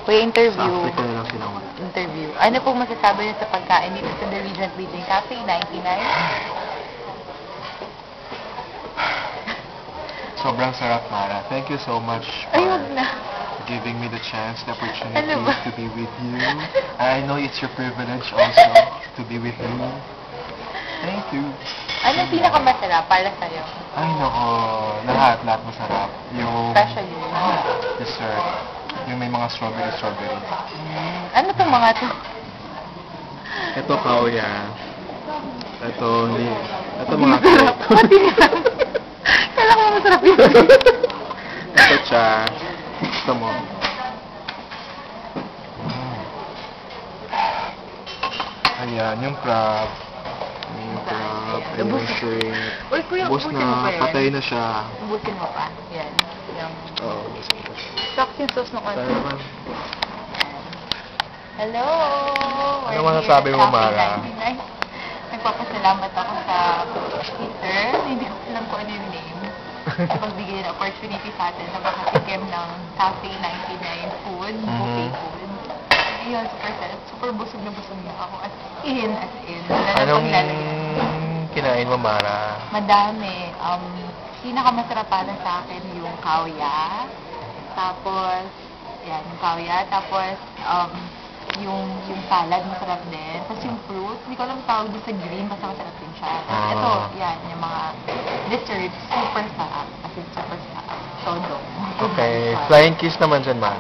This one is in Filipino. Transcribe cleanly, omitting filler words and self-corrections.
Kuya, Sa interview. Africa na lang sinawa. Interview. Ano pong masasabi niyo sa pagkain dito sa The Regent Beijing Cafe, 99? Sobrang sarap, Mara. Thank you so much for Ay, wag na. giving me the chance, the opportunity Ano ba? to be with you. I know it's your privilege also to be with you. Thank you. Ano pinakamasarap para sa'yo? Ay, nako. Lahat masarap. Yung Especially. dessert. Yung may mga strawberry. Ano itong mga to? Ito, kauya. Ito, hindi. Ito, mga cake. Pati yan. Kailangan mo masarap yun. Ito, cha. Gusto mo. Ayan, yung crab. Yung crab. Ayan, yung shrimp. Uy, kuya, Ubus ubusin mo pa na. yan. Patay na siya. Ubusin mo pa. Yan. Yung Oo, ubusin ko siya. socks yung sauce ng Tayo konti. naman. Hello! Ano masasabi mo, Mara? Nagpapasalamat ako sa Peter. Hindi ko alam kung ano yung name. Pagbigay ng opportunity sa atin na makatikim ng Cafe 99 food, buffet food. Ayun, super busog na ako. As in. Anong kinain mo, Mara? Madami. Pinakamasarap para sa akin yung kawya. Tapos, yan, yung kawya. Tapos, yung salad, masarap din. Tapos yung fruit, hindi ko alam tawag doon sa green, basta masarap din siya. Tapos ito, yan, yung mga desserts, super sarap. As in, super sarap. Todo. Okay. Flying kiss naman dyan, Mara.